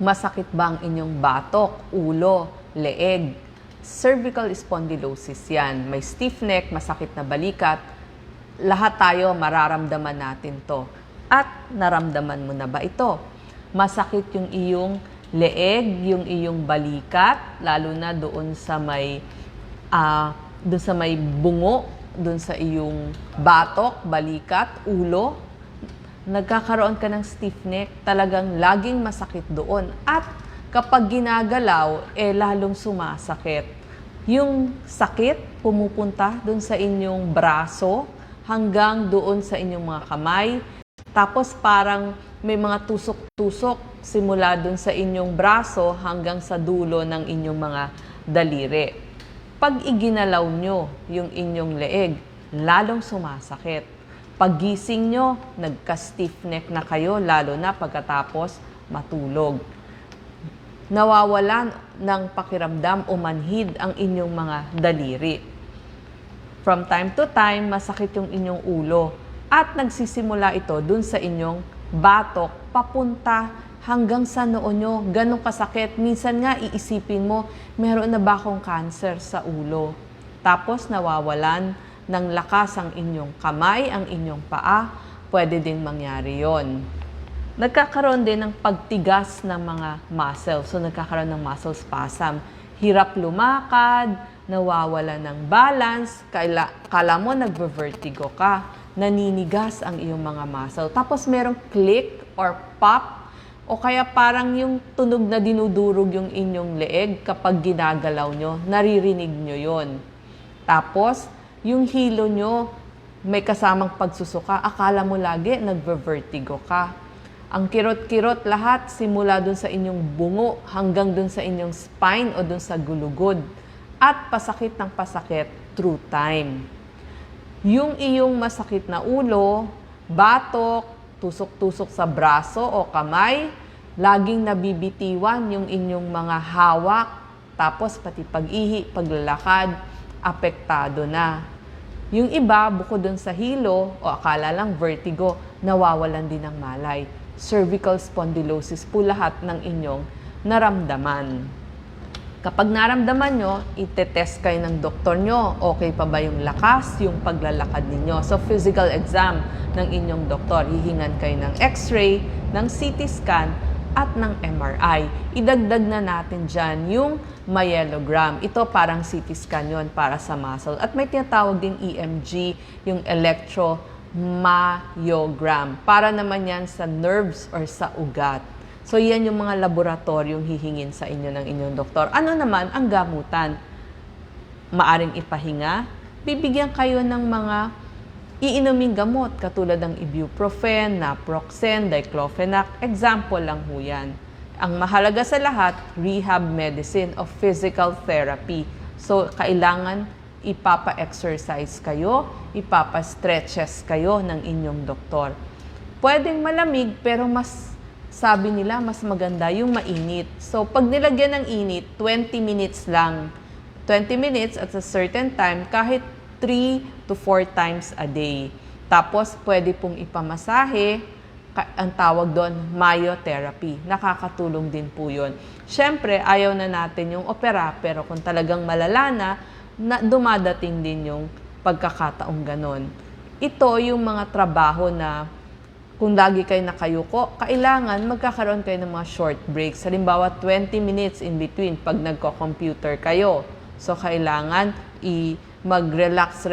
Masakit ba ang inyong batok, ulo, leeg? Cervical spondylosis yan. May stiff neck, masakit na balikat. Lahat tayo mararamdaman natin to. At naramdaman mo na ba ito? Masakit yung iyong leeg, yung iyong balikat, lalo na doon sa may bungo, doon sa iyong batok, balikat, ulo. Nagkakaroon ka ng stiff neck, talagang laging masakit doon. At kapag ginagalaw, lalong sumasakit. Yung sakit pumupunta doon sa inyong braso hanggang doon sa inyong mga kamay. Tapos parang may mga tusok-tusok simula doon sa inyong braso hanggang sa dulo ng inyong mga daliri. Pag iginalaw nyo yung inyong leeg, lalong sumasakit. Paggising nyo, nagka-stiff neck na kayo, lalo na pagkatapos matulog. Nawawalan ng pakiramdam o manhid ang inyong mga daliri. From time to time, masakit yung inyong ulo at nagsisimula ito dun sa inyong batok papunta hanggang sa noo nyo. Ganong kasakit. Minsan nga iisipin mo, meron na ba akong cancer sa ulo? Tapos nawawalan ng lakas ang inyong kamay, ang inyong paa, pwede ding mangyari yon. Nagkakaroon din ng pagtigas ng mga muscles. So, nagkakaroon ng muscle spasm. Hirap lumakad, nawawala ng balance, kala mo nagve-vertigo ka, naninigas ang iyong mga muscle. Tapos, merong click or pop, o kaya parang yung tunog na dinudurog yung inyong leeg kapag ginagalaw nyo, naririnig nyo yon. Tapos, yung hilo nyo, may kasamang pagsusuka, akala mo lagi nagve-vertigo ka. Ang kirot-kirot lahat, simula dun sa inyong bungo hanggang dun sa inyong spine o dun sa gulugod. At pasakit ng pasakit through time. Yung iyong masakit na ulo, batok, tusok-tusok sa braso o kamay, laging nabibitiwan yung inyong mga hawak, tapos pati pag-ihi, paglalakad, apektado na. Yung iba, bukod dun sa hilo o akala lang vertigo, nawawalan din ng malay. Cervical spondylosis po lahat ng inyong naramdaman. Kapag naramdaman nyo, itetest kayo ng doktor nyo. Okay pa ba yung lakas, yung paglalakad ninyo? So, physical exam ng inyong doktor. Hihingan kayo ng x-ray, ng CT scan, at ng MRI. Idagdag na natin dyan yung myelogram. Ito parang CT scan yun para sa muscle. At may tinatawag din EMG, yung electromyogram. Para naman yan sa nerves or sa ugat. So yan yung mga laboratoryong hihingin sa inyo ng inyong doktor. Ano naman ang gamutan? Maaring ipahinga. Bibigyan kayo ng mga iinuming gamot katulad ng ibuprofen, naproxen, diclofenac, example lang ho yan. Ang mahalaga sa lahat, rehab medicine o physical therapy. So, kailangan ipapa-exercise kayo, ipapa-stretches kayo ng inyong doktor. Pwedeng malamig pero sabi nila mas maganda yung mainit. So, pag nilagyan ng init, 20 minutes lang. 20 minutes at a certain time, kahit 3 to 4 times a day. Tapos, pwede pong ipamasahe, ang tawag doon, myotherapy. Nakakatulong din po yun. Siyempre, ayaw na natin yung opera, pero kung talagang malala na dumadating din yung pagkakataong ganon. Ito yung mga trabaho na kung lagi kayo nakayuko, kailangan magkakaroon kayo ng mga short breaks. Halimbawa, 20 minutes in between pag nagko-computer kayo. So, kailangan mag-relax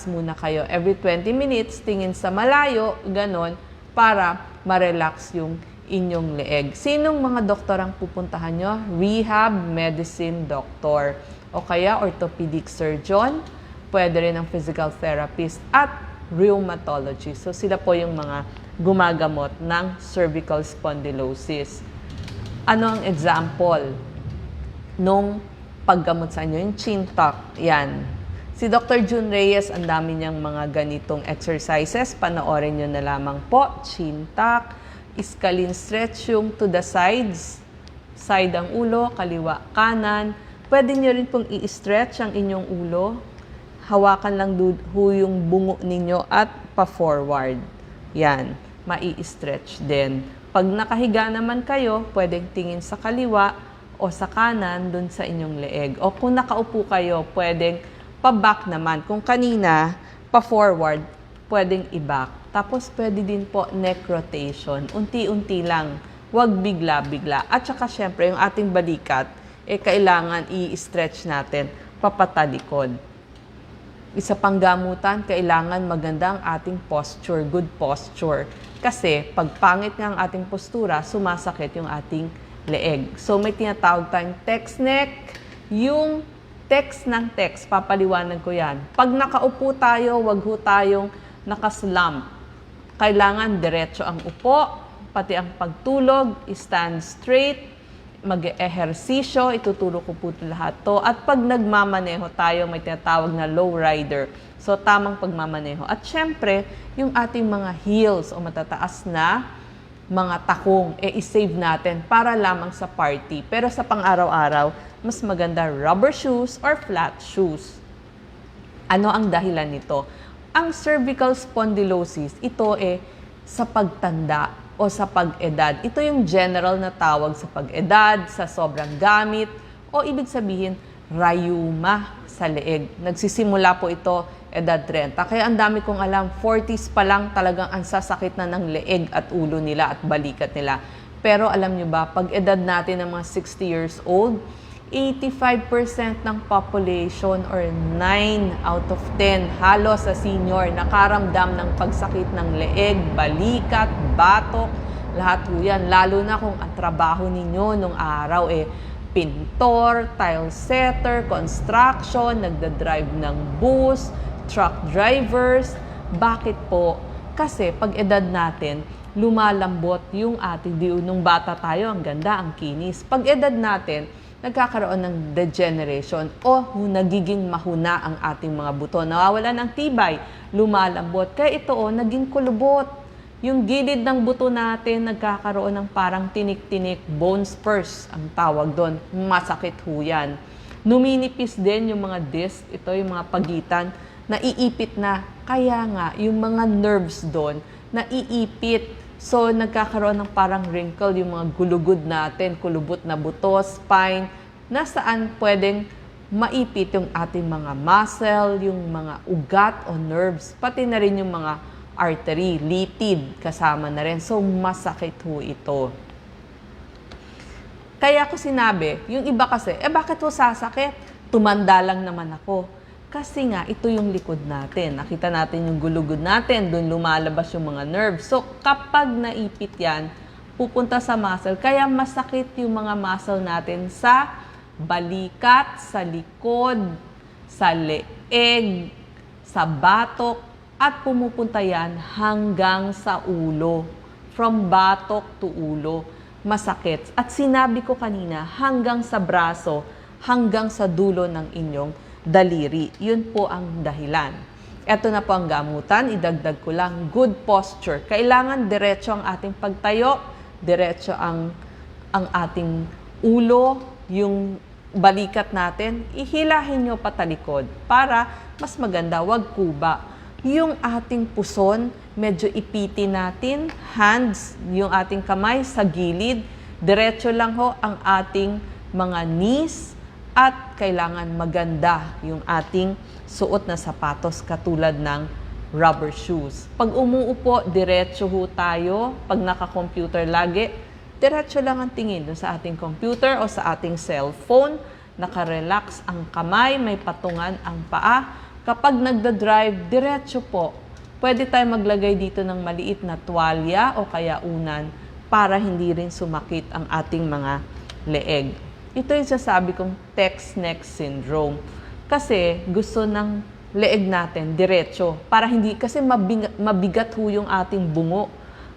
muna kayo. Every 20 minutes, tingin sa malayo, ganon, para ma-relax yung inyong leeg. Sinong mga doktor ang pupuntahan nyo? Rehab medicine doctor. O kaya orthopedic surgeon, pwede rin ang physical therapist at rheumatologist. So sila po yung mga gumagamot ng cervical spondylosis. Ano ang example nung paggamot sa inyo? Yung chin tuck, yan. Si Dr. June Reyes, ang dami niyang mga ganitong exercises. Panoorin nyo na lamang po. Chin tuck, scalene stretch yung to the sides. Side ang ulo, kaliwa, kanan. Pwede nyo rin pong i-stretch ang inyong ulo. Hawakan lang yung bungo ninyo at pa-forward. Yan, mai-stretch din. Pag nakahiga naman kayo, pwedeng tingin sa kaliwa o sa kanan dun sa inyong leeg. O kung nakaupo kayo, pwedeng pa-back naman. Kung kanina, pa-forward, pwedeng i-back. Tapos pwede din po neck rotation. Unti-unti lang. Huwag bigla-bigla. At saka syempre, yung ating balikat, kailangan i-stretch natin papatalikod. Isa pang gamutan, kailangan maganda ang ating posture, good posture. Kasi pag pangit nga ang ating postura, sumasakit yung ating leeg. So may tinatawag tayong text neck. Yung text ng text, papaliwanag ko yan. Pag nakaupo tayo, wag ho tayong nakaslump. Kailangan diretso ang upo, pati ang pagtulog, stand straight, mag-ehersisyo, ituturo ko po lahat to. At pag nagmamaneho tayo, may tinatawag na low rider. So, tamang pagmamaneho. At syempre, yung ating mga heels o matataas na mga takong, i-save natin para lamang sa party. Pero sa pang-araw-araw, mas maganda rubber shoes or flat shoes. Ano ang dahilan nito? Ang cervical spondylosis, ito sa pagtanda o sa pag-edad. Ito yung general na tawag sa pag-edad, sa sobrang gamit, o ibig sabihin, rayuma sa leeg. Nagsisimula po ito edad 30. Kaya ang dami kong alam, 40s pa lang talagang ang sasakit na ng leeg at ulo nila at balikat nila. Pero alam nyo ba, pag edad natin ng mga 60 years old, 85% ng population or 9 out of 10 halos sa senior nakaramdam ng pagsakit ng leeg, balikat, batok, lahat po yan. Lalo na kung ang trabaho ninyo nung araw pintor, tile setter, construction, nagdadrive ng bus, truck drivers. Bakit po? Kasi pag edad natin, lumalambot yung ating nung bata tayo, ang ganda, ang kinis. Pag edad natin, nagkakaroon ng degeneration o nagiging mahuna ang ating mga buto. Nawawalan ng tibay, lumalambot. Kaya ito naging kulubot. Yung gilid ng buto natin nagkakaroon ng parang tinik-tinik, bone spurs ang tawag doon. Masakit ho yan. Numinipis din yung mga disc, ito yung mga pagitan, naiipit na. Kaya nga, yung mga nerves doon, naiipit. So, nagkakaroon ng parang wrinkle, yung mga gulugod natin, kulubot na buto, spine, na saan pwedeng maipit yung ating mga muscle, yung mga ugat o nerves, pati na rin yung mga artery, litid, kasama na rin. So, masakit ho ito. Kaya ko sinabi, yung iba kasi, bakit ho sasakit? Tumanda lang naman ako. Kasi nga, ito yung likod natin. Nakita natin yung gulugod natin, doon lumalabas yung mga nerves. So, kapag naipit yan, pupunta sa muscle. Kaya masakit yung mga muscle natin sa balikat, sa likod, sa leeg, sa batok, at pumupunta yan hanggang sa ulo. From batok to ulo, masakit. At sinabi ko kanina, hanggang sa braso, hanggang sa dulo ng inyong daliri. Yun po ang dahilan. Ito na po ang gamutan. Idagdag ko lang, good posture. Kailangan diretso ang ating pagtayo, diretso ang ating ulo, yung balikat natin, ihilahin nyo patalikod para mas maganda, wag kuba. Yung ating puson, medyo ipitin natin, hands, yung ating kamay sa gilid, diretso lang ho ang ating mga knees, at kailangan maganda yung ating suot na sapatos katulad ng rubber shoes. Pag umuupo, diretso ho tayo. Pag naka-computer lagi, diretso lang ang tingin dun sa ating computer o sa ating cellphone. Naka-relax ang kamay, may patungan ang paa. Kapag nagda-drive, diretso po. Pwede tayo maglagay dito ng maliit na tuwalya o kaya unan para hindi rin sumakit ang ating mga leeg. Ito yung sasabi kong text neck syndrome. Kasi gusto ng leeg natin diretso para hindi, kasi mabigat ho yung ating bungo.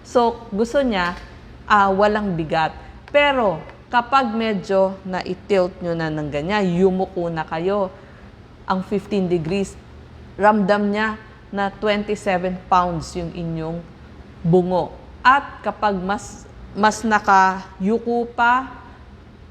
So gusto niya walang bigat. Pero kapag medyo na-tilt nyo na ng ganyan, yumuko na kayo, ang 15 degrees, ramdam niya na 27 pounds yung inyong bungo. At kapag mas nakayuko pa,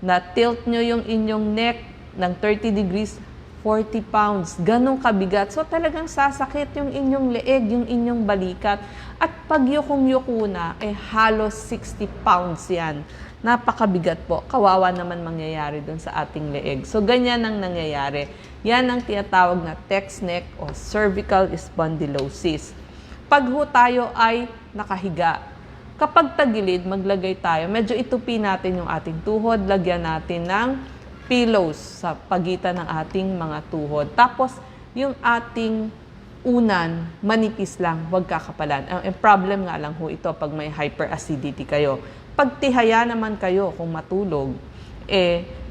na tilt nyo yung inyong neck ng 30 degrees, 40 pounds. Ganong kabigat. So talagang sasakit yung inyong leeg, yung inyong balikat. At pag yukom-yuko na, halos 60 pounds yan. Napakabigat po. Kawawa naman mangyayari dun sa ating leeg. So ganyan ang nangyayari. Yan ang tinatawag na text neck o cervical spondylosis. Pag ho tayo ay nakahiga, kapag tagilid, maglagay tayo. Medyo itupi natin yung ating tuhod. Lagyan natin ng pillows sa pagitan ng ating mga tuhod. Tapos, yung ating unan, manipis lang, huwag kakapalan. Ang problem nga lang ho ito pag may hyperacidity kayo. Pag tihaya naman kayo kung matulog,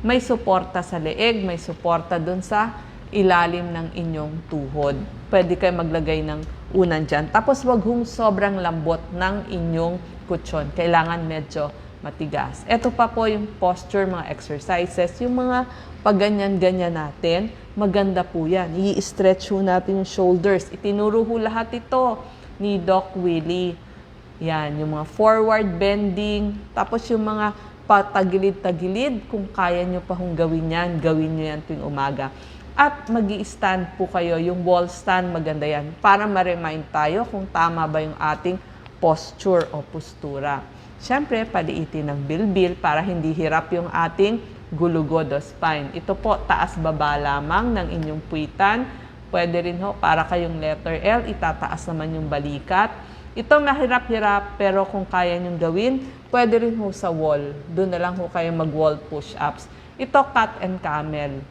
may suporta sa leeg, may suporta dun sa ilalim ng inyong tuhod. Pwede kayo maglagay ng unan dyan. Tapos wag hong sobrang lambot ng inyong kutsyon. Kailangan medyo matigas. Ito pa po yung posture, mga exercises, yung mga pagganyan-ganyan natin, maganda po yan. I-stretch ho natin yung shoulders. Itinuro ho lahat ito ni Doc Willie. Yan, yung mga forward bending, tapos yung mga patagilid-tagilid, kung kaya nyo pa hong gawin nyo yan tuwing umaga. At mag-i-stand po kayo, yung wall stand, maganda yan, para ma-remind tayo kung tama ba yung ating posture o postura. Siyempre, paliitin ng bilbil para hindi hirap yung ating gulugod o spine. Ito po, taas-baba lamang ng inyong puwitan. Pwede rin ho, para kayong letter L, itataas naman yung balikat. Ito mahirap-hirap, pero kung kaya nyong gawin, pwede rin ho sa wall. Doon na lang ho kayo mag-wall push-ups. Ito, cat and camel.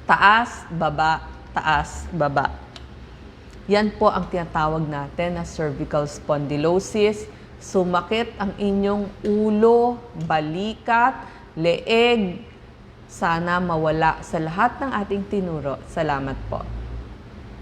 Taas, baba. Yan po ang tinatawag natin na cervical spondylosis. Sumakit ang inyong ulo, balikat, leeg. Sana mawala sa lahat ng ating tinuro. Salamat po.